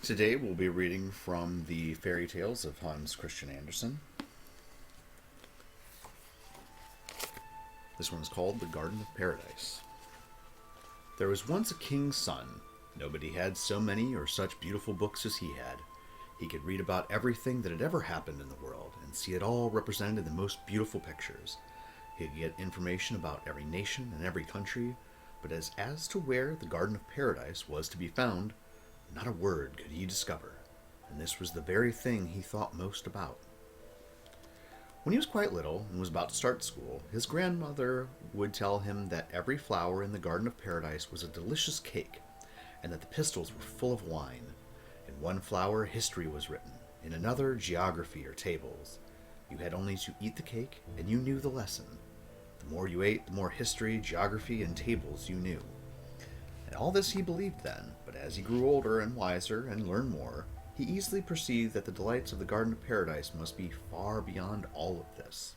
Today we'll be reading from the fairy tales of Hans Christian Andersen. This one is called The Garden of Paradise. There was once a king's son. Nobody had so many or such beautiful books as he had. He could read about everything that had ever happened in the world and see it all represented in the most beautiful pictures. He could get information about every nation and every country, but as to where the Garden of Paradise was to be found, not a word could he discover, and this was the very thing he thought most about. When he was quite little and was about to start school, his grandmother would tell him that every flower in the Garden of Paradise was a delicious cake, and that the pistils were full of wine. In one flower, history was written, in another, geography or tables. You had only to eat the cake, and you knew the lesson. The more you ate, the more history, geography, and tables you knew. And all this he believed then, but as he grew older and wiser and learned more, he easily perceived that the delights of the Garden of Paradise must be far beyond all of this.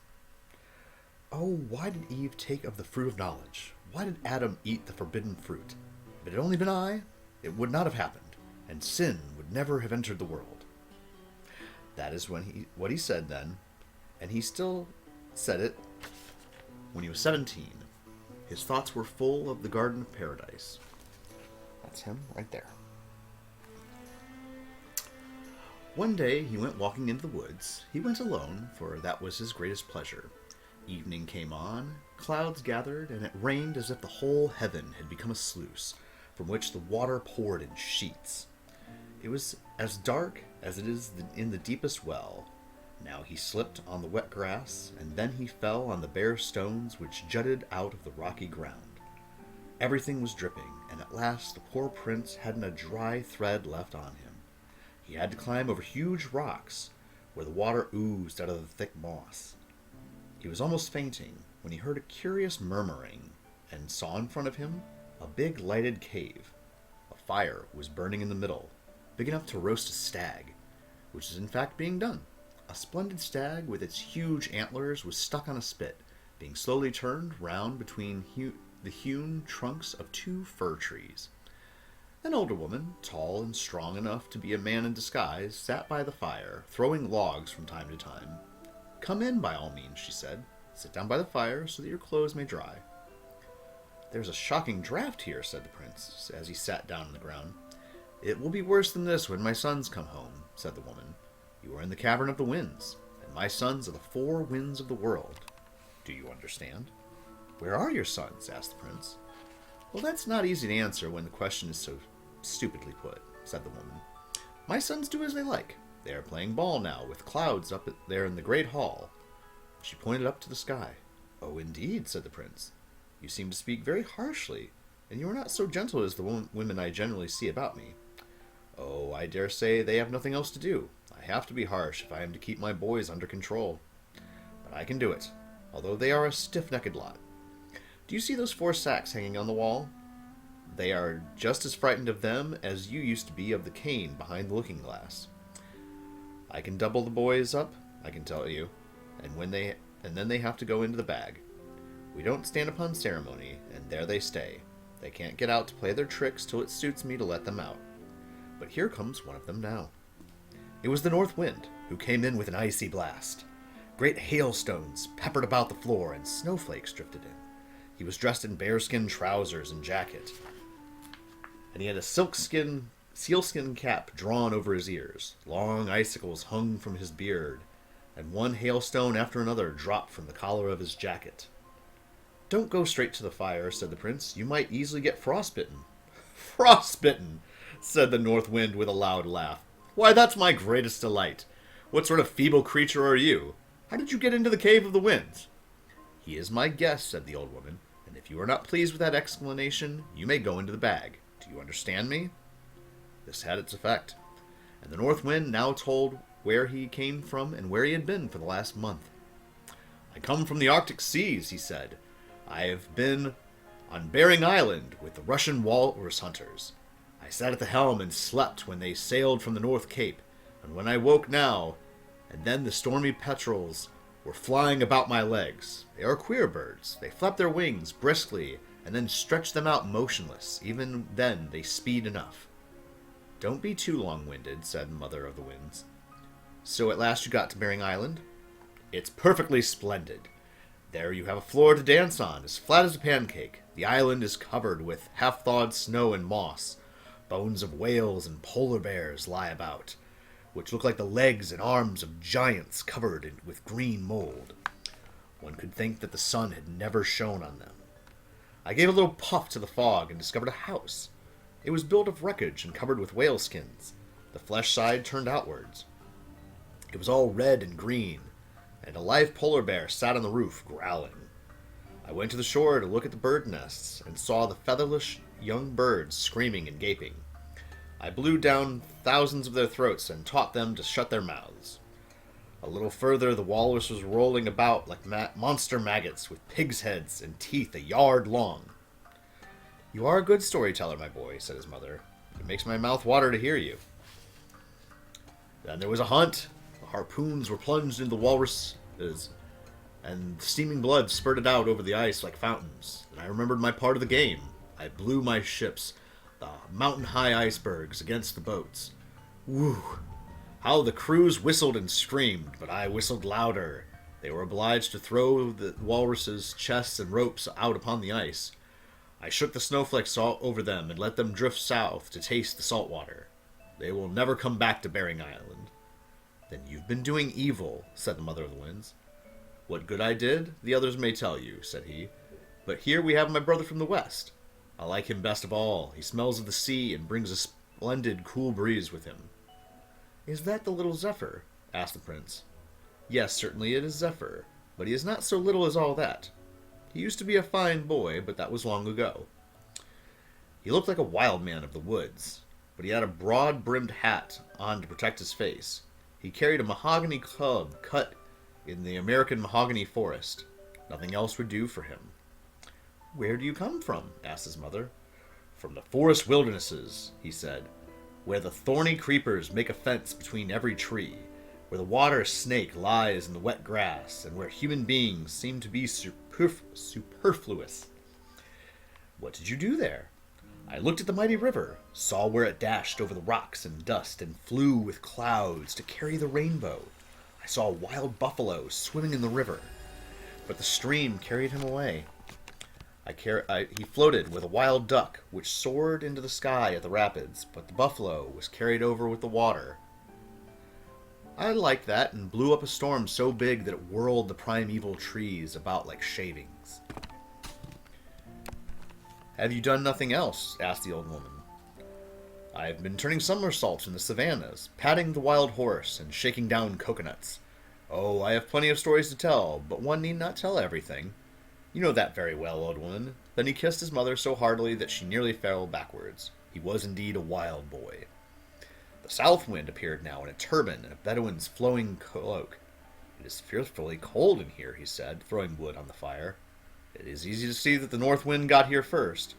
Oh, why did Eve take of the fruit of knowledge? Why did Adam eat the forbidden fruit? If it had only been I, it would not have happened, and sin would never have entered the world. That is what he said then, and he still said it when he was 17. His thoughts were full of the Garden of Paradise. That's him right there. One day he went walking into the woods. He went alone, for that was his greatest pleasure. Evening came on, clouds gathered, and it rained as if the whole heaven had become a sluice, from which the water poured in sheets. It was as dark as it is in the deepest well. Now he slipped on the wet grass, and then he fell on the bare stones which jutted out of the rocky ground. Everything was dripping, and at last the poor prince hadn't a dry thread left on him. He had to climb over huge rocks, where the water oozed out of the thick moss. He was almost fainting, when he heard a curious murmuring, and saw in front of him a big lighted cave. A fire was burning in the middle, big enough to roast a stag, which is in fact being done. A splendid stag with its huge antlers was stuck on a spit, being slowly turned round between the hewn trunks of 2 fir trees. An older woman, tall and strong enough to be a man in disguise, sat by the fire, throwing logs from time to time. "Come in, by all means," she said. "Sit down by the fire so that your clothes may dry." "There's a shocking draught here," said the prince, as he sat down on the ground. "It will be worse than this when my sons come home," said the woman. "You are in the cavern of the winds, and my sons are the 4 winds of the world. Do you understand?" "Where are your sons?" asked the prince. "Well, that's not easy to answer when the question is so stupidly put," said the woman. "My sons do as they like. They are playing ball now, with clouds up there in the great hall." She pointed up to the sky. "Oh, indeed," said the prince. "You seem to speak very harshly, and you are not so gentle as the women I generally see about me." "Oh, I dare say they have nothing else to do. I have to be harsh if I am to keep my boys under control. But I can do it, although they are a stiff-necked lot. Do you see those 4 sacks hanging on the wall? They are just as frightened of them as you used to be of the cane behind the looking-glass. I can double the boys up, I can tell you, and then they have to go into the bag. We don't stand upon ceremony, and there they stay. They can't get out to play their tricks till it suits me to let them out. But here comes one of them now." It was the North Wind, who came in with an icy blast. Great hailstones peppered about the floor, and snowflakes drifted in. He was dressed in bearskin trousers and jacket, and he had a sealskin cap drawn over his ears. Long icicles hung from his beard, and one hailstone after another dropped from the collar of his jacket. "Don't go straight to the fire," said the prince. "You might easily get frostbitten." "Frostbitten," said the North Wind with a loud laugh. "Why, that's my greatest delight. What sort of feeble creature are you? How did you get into the cave of the winds?" "He is my guest," said the old woman, "and if you are not pleased with that explanation, you may go into the bag. Do you understand me?" This had its effect, and the North Wind now told where he came from and where he had been for the last month. "I come from the Arctic seas," he said. "I have been on Bering Island with the Russian walrus hunters. I sat at the helm and slept when they sailed from the North Cape, and when I woke now, and then the stormy petrels were flying about my legs. They are queer birds. They flap their wings briskly, and then stretch them out motionless. Even then they speed enough." Don't be too long-winded, said Mother of the Winds. So at last you got to Bering Island? It's perfectly splendid. There you have a floor to dance on, as flat as a pancake. The island is covered with half-thawed snow and moss. Bones of whales and polar bears lie about, which look like the legs and arms of giants covered with green mold. One could think that the sun had never shone on them. I gave a little puff to the fog and discovered a house. It was built of wreckage and covered with whale skins. The flesh side turned outwards. It was all red and green, and a live polar bear sat on the roof, growling. I went to the shore to look at the bird nests, and saw the featherless young birds screaming and gaping. I blew down thousands of their throats and taught them to shut their mouths. A little further, the walrus was rolling about like monster maggots with pigs' heads and teeth a yard long. You are a good storyteller, my boy, said his mother. It makes my mouth water to hear you. Then there was a hunt. The harpoons were plunged into the walruses, and steaming blood spurted out over the ice like fountains. And I remembered my part of the game. I blew my ships, the mountain-high icebergs, against the boats. Woo! How the crews whistled and screamed, but I whistled louder. They were obliged to throw the walruses' chests and ropes out upon the ice. I shook the snowflakes all over them and let them drift south to taste the salt water. They will never come back to Bering Island. Then you've been doing evil, said the Mother of the Winds. What good I did, the others may tell you, said he. But here we have my brother from the west. I like him best of all. He smells of the sea and brings a splendid cool breeze with him. Is that the little Zephyr? Asked the prince. Yes, certainly it is Zephyr, but he is not so little as all that. He used to be a fine boy, but that was long ago. He looked like a wild man of the woods, but he had a broad-brimmed hat on to protect his face. He carried a mahogany club cut in the American mahogany forest. Nothing else would do for him. Where do you come from? Asked his mother. From the forest wildernesses, he said, where the thorny creepers make a fence between every tree, where the water snake lies in the wet grass, and where human beings seem to be superfluous. What did you do there? I looked at the mighty river, saw where it dashed over the rocks and dust, and flew with clouds to carry the rainbow. I saw a wild buffalo swimming in the river, but the stream carried him away. He floated with a wild duck, which soared into the sky at the rapids, but the buffalo was carried over with the water. I liked that, and blew up a storm so big that it whirled the primeval trees about like shavings. Have you done nothing else? Asked the old woman. I have been turning somersaults in the savannas, patting the wild horse, and shaking down coconuts. Oh, I have plenty of stories to tell, but one need not tell everything. You know that very well, old woman. Then he kissed his mother so heartily that she nearly fell backwards. He was indeed a wild boy. The south wind appeared now in a turban and a Bedouin's flowing cloak. It is fearfully cold in here, he said, throwing wood on the fire. It is easy to see that the north wind got here first.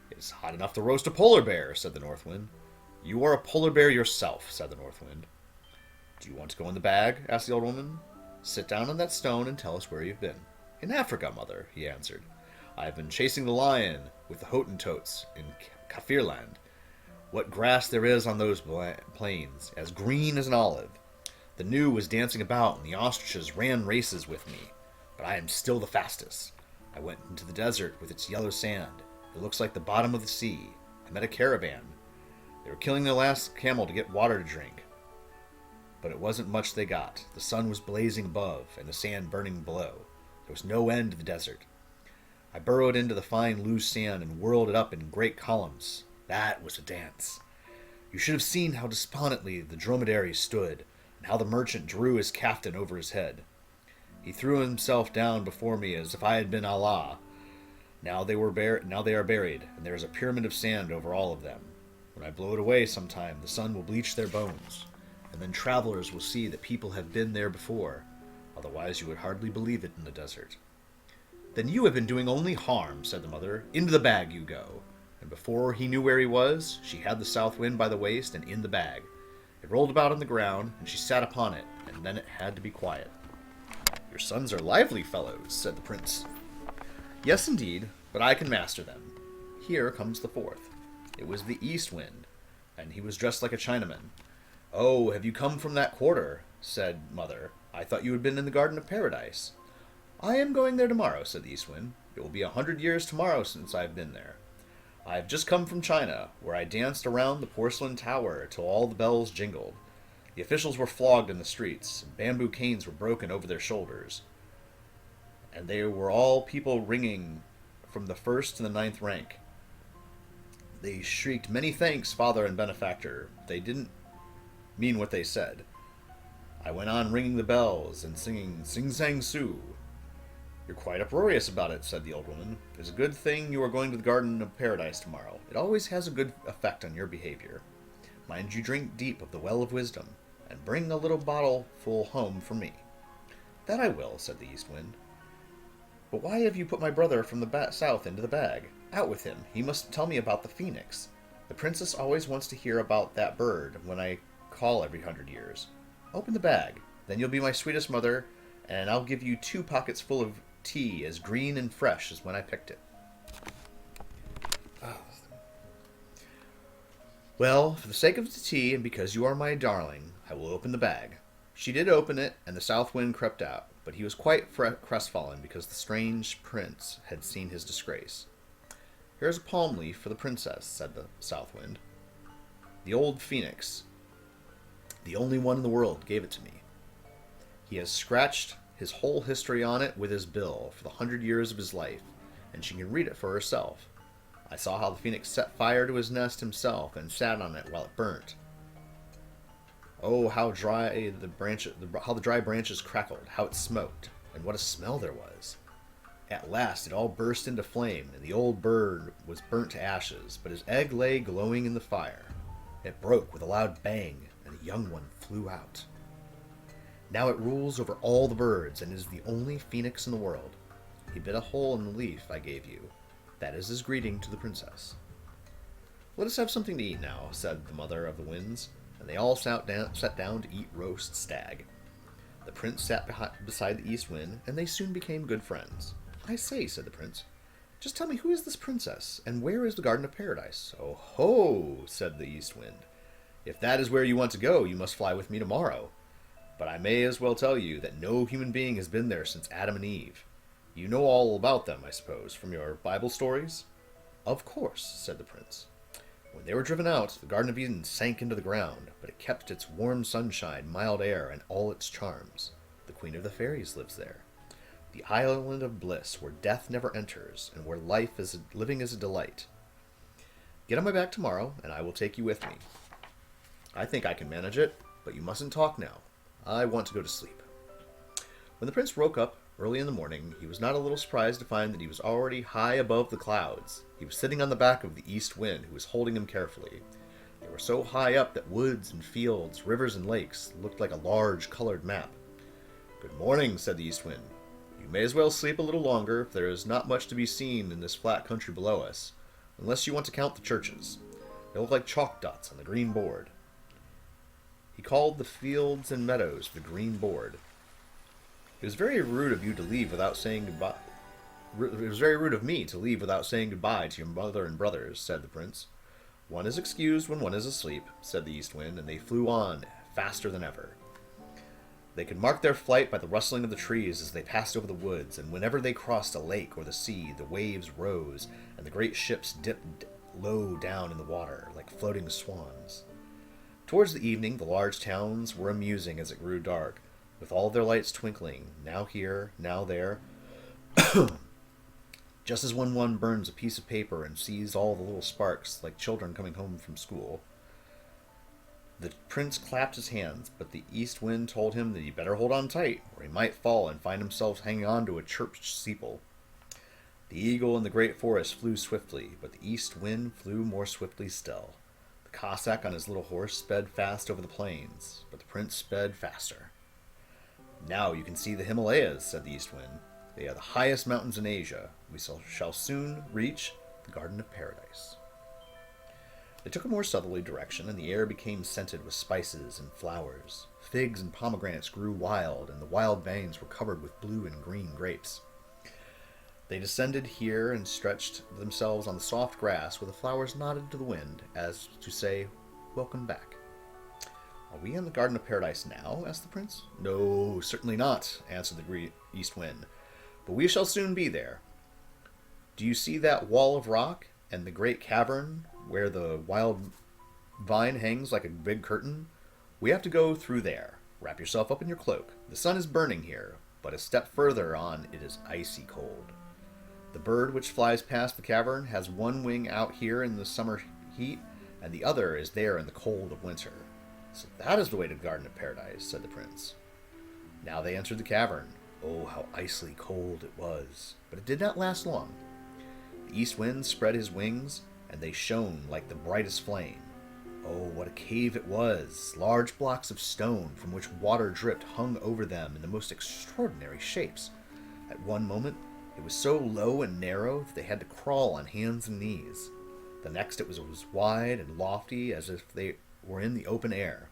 It is hot enough to roast a polar bear, said the north wind. You are a polar bear yourself, said the north wind. Do you want to go in the bag? Asked the old woman. Sit down on that stone and tell us where you've been. In Africa, mother, he answered. I have been chasing the lion with the Hottentots in Kaffirland. What grass there is on those plains, as green as an olive. The gnu was dancing about, and the ostriches ran races with me. But I am still the fastest. I went into the desert with its yellow sand. It looks like the bottom of the sea. I met a caravan. They were killing their last camel to get water to drink. But it wasn't much they got. The sun was blazing above, and the sand burning below. There was no end to the desert. I burrowed into the fine loose sand and whirled it up in great columns. That was a dance. You should have seen how despondently the dromedary stood, and how the merchant drew his caftan over his head. He threw himself down before me as if I had been Allah. Now they are buried, and there is a pyramid of sand over all of them. When I blow it away sometime, the sun will bleach their bones, and then travelers will see that people have been there before. Otherwise you would hardly believe it in the desert. Then you have been doing only harm, said the mother. Into the bag you go. And before he knew where he was, she had the south wind by the waist and in the bag. It rolled about on the ground, and she sat upon it, and then it had to be quiet. Your sons are lively fellows, said the prince. Yes, indeed, but I can master them. Here comes the fourth. It was the east wind. and he was dressed like a Chinaman. "Oh, have you come from that quarter?" said Mother. "I thought you had been in the Garden of Paradise." "I am going there tomorrow," said the East Wind. "It will be 100 years tomorrow since I have been there. I have just come from China, where I danced around the porcelain tower till all the bells jingled. The officials were flogged in the streets, and bamboo canes were broken over their shoulders, and they were all people ringing from the first to the ninth rank. They shrieked, 'Many thanks, father and benefactor.' They didn't mean what they said. I went on ringing the bells and singing 'Sing Sang Soo.'" "You're quite uproarious about it," said the old woman. "It's a good thing you are going to the Garden of Paradise tomorrow. It always has a good effect on your behavior. Mind you drink deep of the well of wisdom, and bring a little bottle full home for me." "That I will," said the East Wind. "But why have you put my brother from the south into the bag? Out with him. He must tell me about the phoenix. The princess always wants to hear about that bird when I call every 100 years. Open the bag. Then you'll be my sweetest mother, and I'll give you 2 pockets full of tea as green and fresh as when I picked it." "Well, for the sake of the tea, and because you are my darling, I will open the bag." She did open it, and the South Wind crept out, but he was quite crestfallen because the strange prince had seen his disgrace. "Here is a palm leaf for the princess," said the South Wind. "The old phoenix, the only one in the world, gave it to me. He has scratched his whole history on it with his bill for the 100 years of his life, and she can read it for herself. I saw how the phoenix set fire to his nest himself and sat on it while it burnt. Oh, how the dry branches crackled, how it smoked, and what a smell there was. At last it all burst into flame, and the old bird was burnt to ashes, but his egg lay glowing in the fire. It broke with a loud bang, and a young one flew out. Now it rules over all the birds, and is the only phoenix in the world. He bit a hole in the leaf I gave you. That is his greeting to the princess." "Let us have something to eat now," said the Mother of the Winds, and they all sat down to eat roast stag. The prince sat beside the East Wind, and they soon became good friends. "I say," said the prince, "just tell me, who is this princess, and where is the Garden of Paradise?" "Oh ho," said the East Wind. "If that is where you want to go, you must fly with me tomorrow. But I may as well tell you that no human being has been there since Adam and Eve. You know all about them, I suppose, from your Bible stories?" "Of course," said the prince. "When they were driven out, the Garden of Eden sank into the ground, but it kept its warm sunshine, mild air, and all its charms. The Queen of the Fairies lives there. The island of bliss, where death never enters, and where living is a delight. Get on my back tomorrow, and I will take you with me. I think I can manage it, but you mustn't talk now. I want to go to sleep." When the prince woke up early in the morning, he was not a little surprised to find that he was already high above the clouds. He was sitting on the back of the East Wind, who was holding him carefully. They were so high up that woods and fields, rivers and lakes looked like a large colored map. "Good morning," said the East Wind. "You may as well sleep a little longer, for there is not much to be seen in this flat country below us, unless you want to count the churches. They look like chalk dots on the green board." He called the fields and meadows the green board. "It was very rude of you to leave without saying goodbye. It was very rude of me to leave without saying goodbye to your mother and brothers," said the prince. "One is excused when one is asleep," said the East Wind, and they flew on faster than ever. They could mark their flight by the rustling of the trees as they passed over the woods, and whenever they crossed a lake or the sea, the waves rose, and the great ships dipped low down in the water, like floating swans. Towards the evening, the large towns were amusing as it grew dark, with all their lights twinkling, now here, now there, just as when one burns a piece of paper and sees all the little sparks, like children coming home from school. The prince clapped his hands, but the East Wind told him that he better hold on tight, or he might fall and find himself hanging on to a church steeple. The eagle in the great forest flew swiftly, but the East Wind flew more swiftly still. The Cossack on his little horse sped fast over the plains, but the prince sped faster. "Now you can see the Himalayas," said the East Wind. "They are the highest mountains in Asia. We shall soon reach the Garden of Paradise." They took a more southerly direction, and the air became scented with spices and flowers. Figs and pomegranates grew wild, and the wild veins were covered with blue and green grapes. They descended here and stretched themselves on the soft grass, where the flowers nodded to the wind, as to say, welcome back. Are we in the Garden of Paradise now? Asked the prince. No, certainly not, answered the East Wind. But we shall soon be there. Do you see that wall of rock and the great cavern where the wild vine hangs like a big curtain? We have to go through there. Wrap yourself up in your cloak. The sun is burning here, but a step further on it is icy cold. The bird which flies past the cavern has one wing out here in the summer heat, and the other is there in the cold of winter. So that is the way to the Garden of Paradise, said the prince. Now they entered the cavern. Oh, how icily cold it was. But it did not last long. The east wind spread his wings, and they shone like the brightest flame. Oh, what a cave it was! Large blocks of stone from which water dripped hung over them in the most extraordinary shapes. At one moment, it was so low and narrow that they had to crawl on hands and knees. The next it was wide and lofty as if they were in the open air.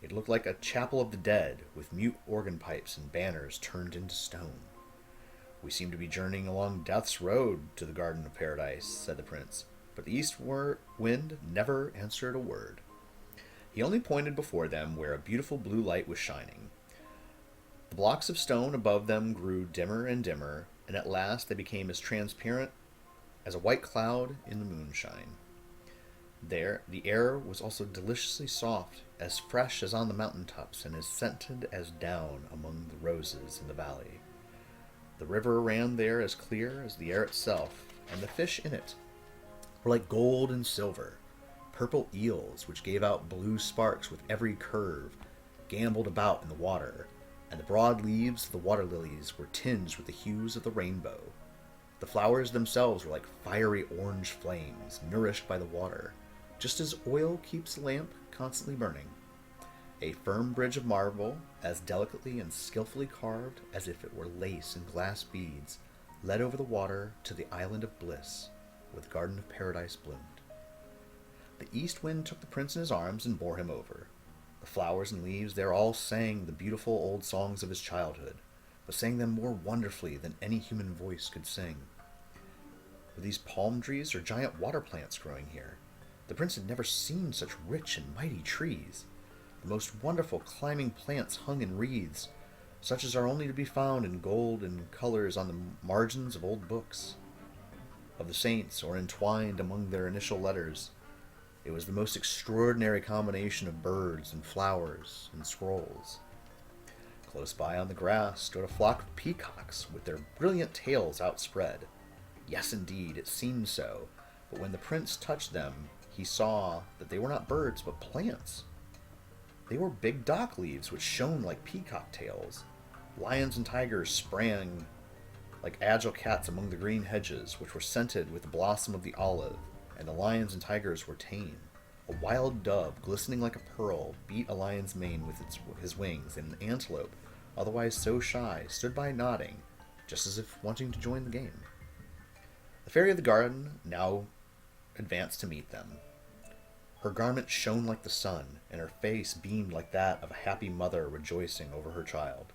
It looked like a chapel of the dead, with mute organ pipes and banners turned into stone. We seem to be journeying along Death's Road to the Garden of Paradise, said the prince, but the east wind never answered a word. He only pointed before them where a beautiful blue light was shining. The blocks of stone above them grew dimmer and dimmer, and at last they became as transparent as a white cloud in the moonshine. There, the air was also deliciously soft, as fresh as on the mountaintops, and as scented as down among the roses in the valley. The river ran there as clear as the air itself, and the fish in it were like gold and silver. Purple eels, which gave out blue sparks with every curve, gamboled about in the water, and the broad leaves of the water lilies were tinged with the hues of the rainbow. The flowers themselves were like fiery orange flames, nourished by the water, just as oil keeps a lamp constantly burning. A firm bridge of marble, as delicately and skillfully carved as if it were lace and glass beads, led over the water to the island of bliss, where the Garden of Paradise bloomed. The east wind took the prince in his arms and bore him over. The flowers and leaves there all sang the beautiful old songs of his childhood, but sang them more wonderfully than any human voice could sing. Were these palm trees or giant water plants growing here? The prince had never seen such rich and mighty trees. The most wonderful climbing plants hung in wreaths, such as are only to be found in gold and colors on the margins of old books of the saints, or entwined among their initial letters. It was the most extraordinary combination of birds and flowers and scrolls. Close by on the grass stood a flock of peacocks with their brilliant tails outspread. Yes, indeed, it seemed so, but when the prince touched them, he saw that they were not birds, but plants. They were big dock leaves which shone like peacock tails. Lions and tigers sprang like agile cats among the green hedges, which were scented with the blossom of the olive, and the lions and tigers were tame. A wild dove, glistening like a pearl, beat a lion's mane with his wings, and an antelope, otherwise so shy, stood by nodding, just as if wanting to join the game. The fairy of the garden now advanced to meet them. Her garment shone like the sun, and her face beamed like that of a happy mother rejoicing over her child.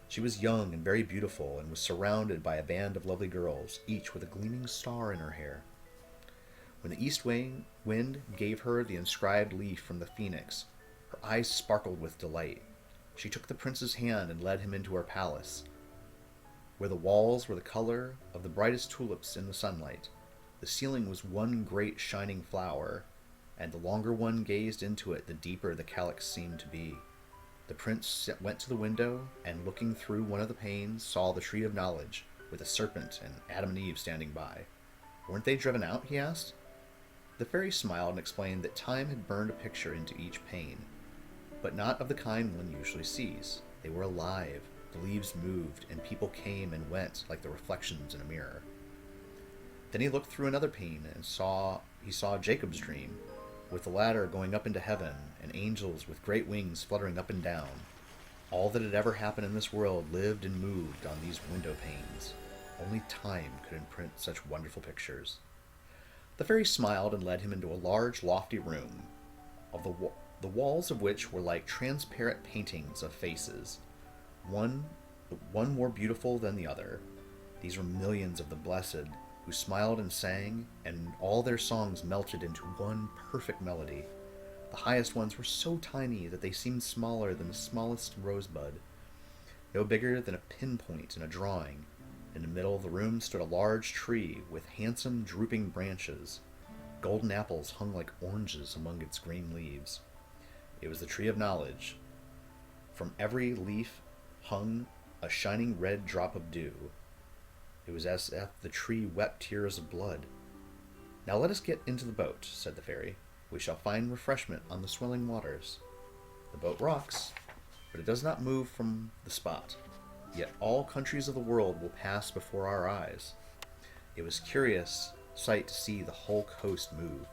She was young and very beautiful, and was surrounded by a band of lovely girls, each with a gleaming star in her hair. When the east wind gave her the inscribed leaf from the phoenix, her eyes sparkled with delight. She took the prince's hand and led him into her palace, where the walls were the color of the brightest tulips in the sunlight. The ceiling was one great shining flower, and the longer one gazed into it, the deeper the calyx seemed to be. The prince went to the window, and looking through one of the panes, saw the tree of knowledge, with a serpent and Adam and Eve standing by. Weren't they driven out? He asked. The fairy smiled and explained that time had burned a picture into each pane, but not of the kind one usually sees. They were alive, the leaves moved, and people came and went like the reflections in a mirror. Then he looked through another pane and he saw Jacob's dream, with the ladder going up into heaven, and angels with great wings fluttering up and down. All that had ever happened in this world lived and moved on these window panes. Only time could imprint such wonderful pictures. The fairy smiled and led him into a large, lofty room, of the walls of which were like transparent paintings of faces, one more beautiful than the other. These were millions of the blessed, who smiled and sang, and all their songs melted into one perfect melody. The highest ones were so tiny that they seemed smaller than the smallest rosebud, no bigger than a pinpoint in a drawing. In the middle of the room stood a large tree with handsome drooping branches. Golden apples hung like oranges among its green leaves. It was the tree of knowledge. From every leaf hung a shining red drop of dew. It was as if the tree wept tears of blood. "Now let us get into the boat," said the fairy. "We shall find refreshment on the swelling waters." The boat rocks, but it does not move from the spot. Yet all countries of the world will pass before our eyes. It was curious sight to see the whole coast move.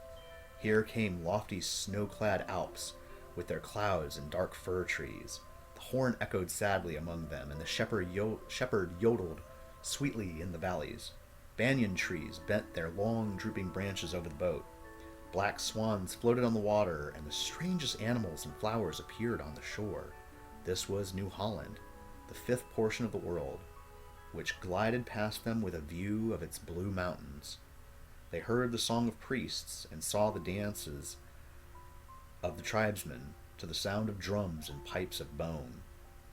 Here came lofty snow-clad Alps, with their clouds and dark fir trees. The horn echoed sadly among them, and the shepherd yodeled sweetly in the valleys. Banyan trees bent their long, drooping branches over the boat. Black swans floated on the water, and the strangest animals and flowers appeared on the shore. This was New Holland, the fifth portion of the world, which glided past them with a view of its blue mountains. They heard the song of priests and saw the dances of the tribesmen to the sound of drums and pipes of bone.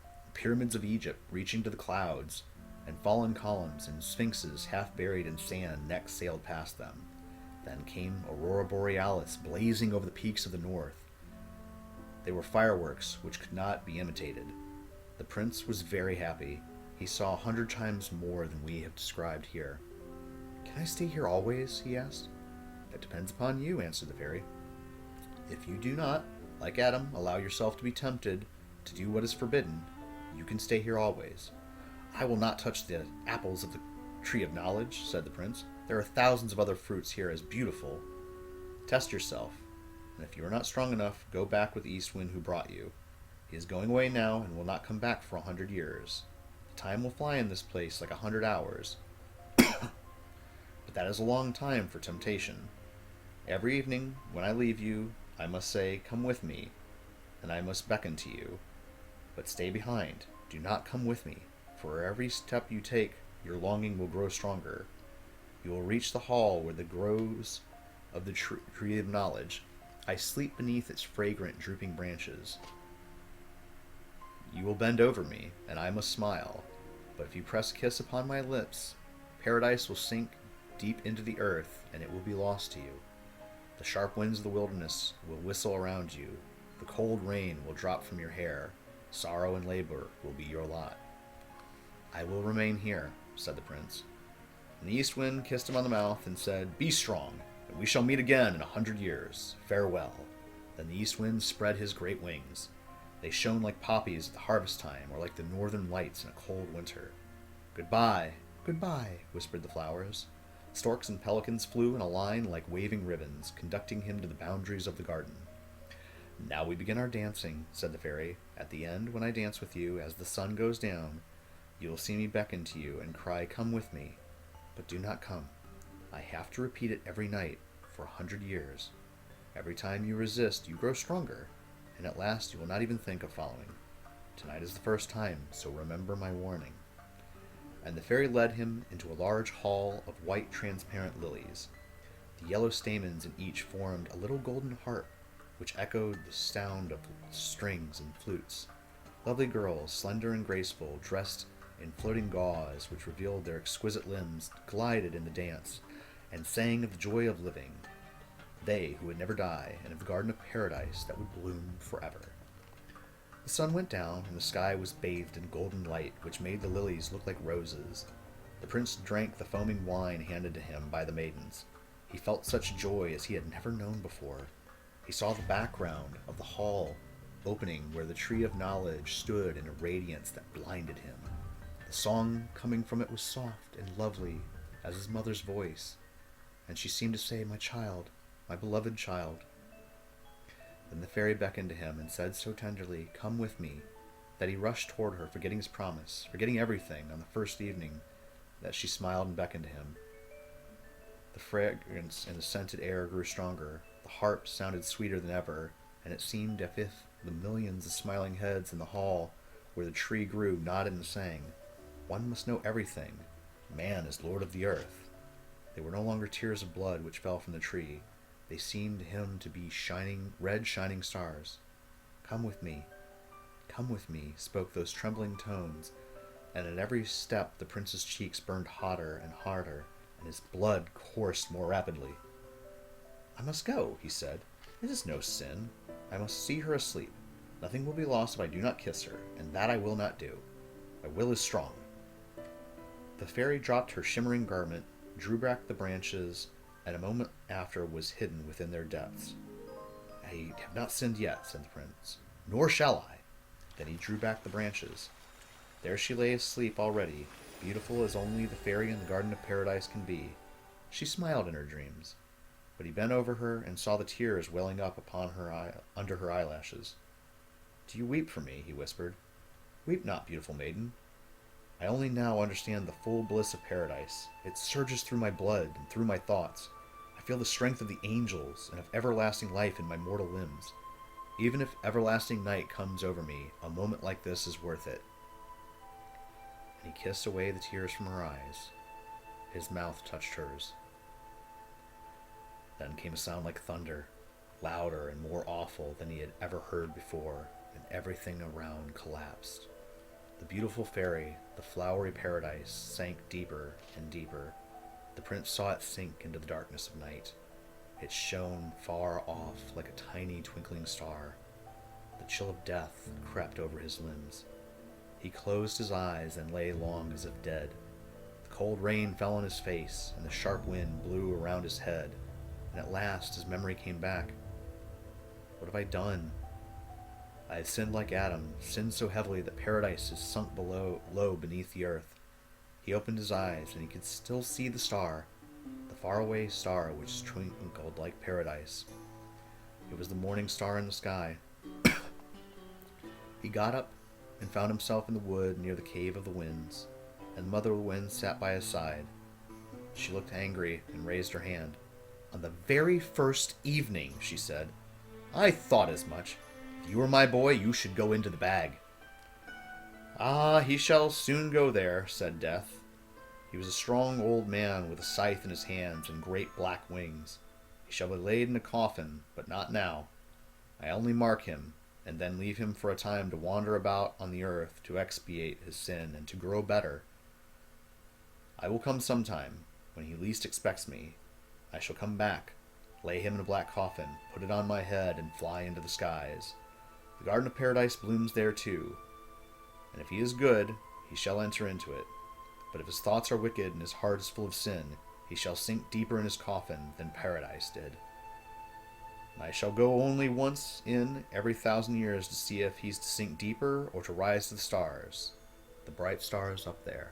The pyramids of Egypt reaching to the clouds, and fallen columns and sphinxes half buried in sand next sailed past them. Then came Aurora Borealis blazing over the peaks of the north. They were fireworks which could not be imitated. The prince was very happy. He saw 100 times more than we have described here. "Can I stay here always?" he asked. "That depends upon you," answered the fairy. "If you do not, like Adam, allow yourself to be tempted to do what is forbidden, you can stay here always." "I will not touch the apples of the tree of knowledge," said the prince. "There are thousands of other fruits here as beautiful. Test yourself, and if you are not strong enough, go back with the East Wind who brought you. He is going away now and will not come back for 100 years. The time will fly in this place like 100 hours. But that is a long time for temptation. Every evening, when I leave you, I must say, 'Come with me,' and I must beckon to you. But stay behind. Do not come with me, for every step you take, your longing will grow stronger. You will reach the hall where the grows of the tree of knowledge. I sleep beneath its fragrant, drooping branches. You will bend over me, and I must smile. But if you press a kiss upon my lips, paradise will sink deep into the earth, and it will be lost to you. The sharp winds of the wilderness will whistle around you. The cold rain will drop from your hair. Sorrow and labor will be your lot." "I will remain here," said the prince. And the East Wind kissed him on the mouth and said, "Be strong, and we shall meet again in 100 years. Farewell." Then the East Wind spread his great wings. They shone like poppies at the harvest time, or like the northern lights in a cold winter. "Goodbye, goodbye," whispered the flowers. Storks and pelicans flew in a line like waving ribbons, conducting him to the boundaries of the garden. "Now we begin our dancing," said the fairy. "At the end, when I dance with you, as the sun goes down, you will see me beckon to you and cry, 'Come with me.' But do not come. I have to repeat it every night for 100 years. Every time you resist, you grow stronger, and at last you will not even think of following. Tonight is the first time, so remember my warning." And the fairy led him into a large hall of white transparent lilies. The yellow stamens in each formed a little golden harp, which echoed the sound of strings and flutes. Lovely girls, slender and graceful, dressed in floating gauze which revealed their exquisite limbs, glided in the dance, and sang of the joy of living, they who would never die, and of the garden of paradise that would bloom forever. The sun went down, and the sky was bathed in golden light, which made the lilies look like roses. The prince drank the foaming wine handed to him by the maidens. He felt such joy as he had never known before. He saw the background of the hall opening where the tree of knowledge stood in a radiance that blinded him. The song coming from it was soft and lovely as his mother's voice, and she seemed to say, "My child, my beloved child." Then the fairy beckoned to him and said so tenderly, "Come with me," that he rushed toward her, forgetting his promise, forgetting everything on the first evening that she smiled and beckoned to him. The fragrance in the scented air grew stronger, the harp sounded sweeter than ever, and it seemed as if the millions of smiling heads in the hall where the tree grew nodded and sang, "One must know everything. Man is lord of the earth." They were no longer tears of blood which fell from the tree. They seemed to him to be red shining stars. Come with me, spoke those trembling tones, and at every step the prince's cheeks burned hotter and harder, and his blood coursed more rapidly. I must go, he said. It is no sin. I must see her asleep. Nothing will be lost if I do not kiss her, and that I will not do. My will is strong. The fairy dropped her shimmering garment, drew back the branches, and a moment after was hidden within their depths. I have not sinned yet, said the prince, nor shall I. Then he drew back the branches. There she lay asleep already, beautiful as only the fairy in the Garden of Paradise can be. She smiled in her dreams, but he bent over her and saw the tears welling up upon her under her eyelashes. Do you weep for me? He whispered. Weep not, beautiful maiden. I only now understand the full bliss of paradise. It surges through my blood and through my thoughts. I feel the strength of the angels and of everlasting life in my mortal limbs. Even if everlasting night comes over me, a moment like this is worth it. And he kissed away the tears from her eyes. His mouth touched hers. Then came a sound like thunder, louder and more awful than he had ever heard before, and everything around collapsed. The beautiful fairy, the flowery paradise, sank deeper and deeper. The prince saw it sink into the darkness of night. It shone far off like a tiny twinkling star. The chill of death crept over his limbs. He closed his eyes and lay long as if dead. The cold rain fell on his face, and the sharp wind blew around his head, and at last his memory came back. What have I done? I have sinned like Adam, sinned so heavily that paradise is sunk low beneath the earth. He opened his eyes, and he could still see the star, the faraway star which twinkled like paradise. It was the morning star in the sky. He got up and found himself in the wood near the cave of the winds, and the mother of the winds sat by his side. She looked angry and raised her hand. On the very first evening, she said. I thought as much. If you were my boy, you should go into the bag. Ah, he shall soon go there, said Death. He was a strong old man with a scythe in his hands and great black wings. He shall be laid in a coffin, but not now. I only mark him, and then leave him for a time to wander about on the earth to expiate his sin and to grow better. I will come sometime, when he least expects me. I shall come back, lay him in a black coffin, put it on my head, and fly into the skies. The Garden of Paradise blooms there too, and if he is good, he shall enter into it. But if his thoughts are wicked and his heart is full of sin, he shall sink deeper in his coffin than Paradise did. And I shall go only once in every 1,000 years to see if he's to sink deeper or to rise to the stars, the bright stars up there.